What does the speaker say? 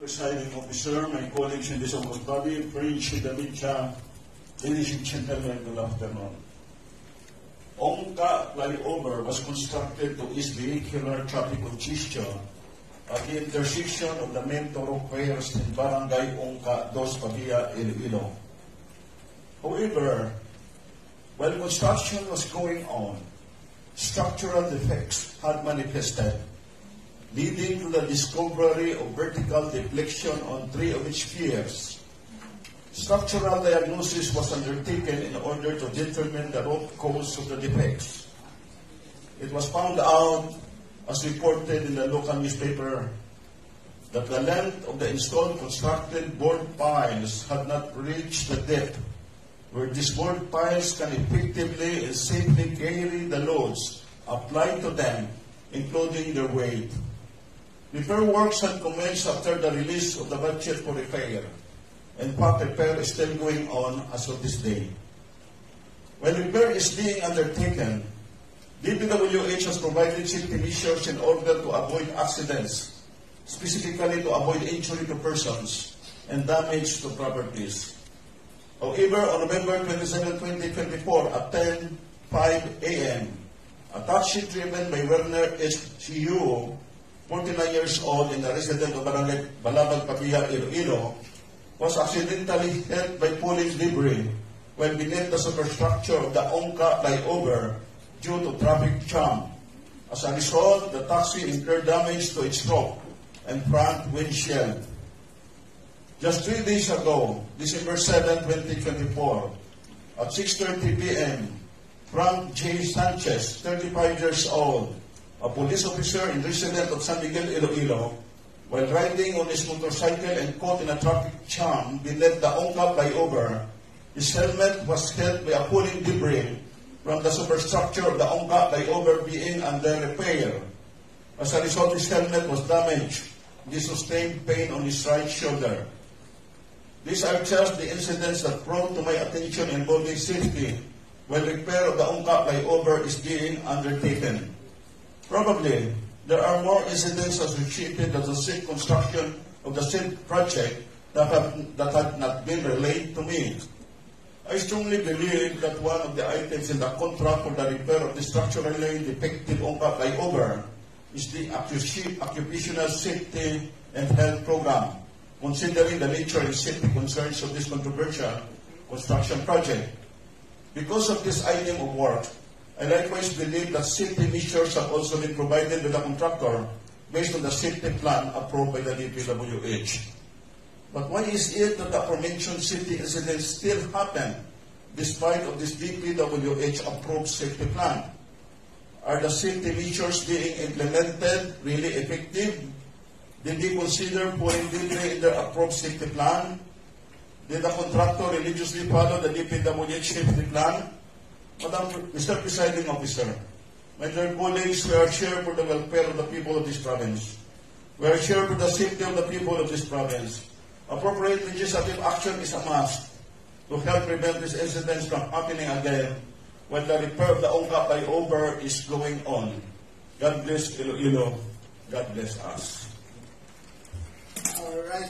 Presiding Officer, my colleagues in this august body, Prince Davidcha, ladies and gentlemen, good afternoon. Ongka flyover was constructed to ease vehicular traffic congestion at the intersection of the main thoroughfares in Barangay Ongka, Dos Pavia, Iloilo. However, while construction was going on, structural defects had manifested, leading to the discovery of vertical deflection on 3 of its piers. Structural diagnosis was undertaken in order to determine the root cause of the defects. It was found out, as reported in the local newspaper, that the length of the installed constructed board piles had not reached the depth where these board piles can effectively and safely carry the loads applied to them, including their weight. Repair works had commenced after the release of the budget for repair. In fact, repair is still going on as of this day. When repair is being undertaken, DPWH has provided safety measures in order to avoid accidents, specifically to avoid injury to persons and damage to properties. However, on November 27, 2024, at 10:05 a.m., a taxi driven by Werner S. Chiu, 49 years old and a resident of Barangay Balabag, Pavia, Iloilo, was accidentally hit by pulling debris when beneath the superstructure of the Ongka flyover due to traffic jam. As a result, the taxi incurred damage to its roof and front windshield. Just 3 days ago, December 7, 2024, at 6:30 p.m., Frank J. Sanchez, 35 years old, a police officer and resident of San Miguel, Iloilo, while riding on his motorcycle and caught in a traffic jam beneath the Ongka flyover, his helmet was hit by a pulling debris from the superstructure of the Ongka flyover being under repair. As a result, his helmet was damaged. He sustained pain on his right shoulder. These are just the incidents that brought to my attention involving safety while repair of the Ongka flyover is being undertaken. Probably, there are more incidents associated with the safe construction of the safe project that have not been relayed to me. I strongly believe that one of the items in the contract for the repair of the structurally defective Ongka flyover is the occupational safety and health program, considering the nature and safety concerns of this controversial construction project. Because of this item of work, I likewise believe that safety measures have also been provided to the contractor based on the safety plan approved by the DPWH. But why is it that the aforementioned safety incidents still happen despite of this DPWH approved safety plan? Are the safety measures being implemented really effective? Did they consider putting debris in their approved safety plan? Did the contractor religiously follow the DPWH safety plan? Mr. Presiding Officer, my dear colleagues, we are here for the welfare of the people of this province. We are here for the safety of the people of this province. Appropriate legislative action is a must to help prevent these incidents from happening again when the repair of the Ongka flyover is going on. God bless Iloilo. God bless us. All right.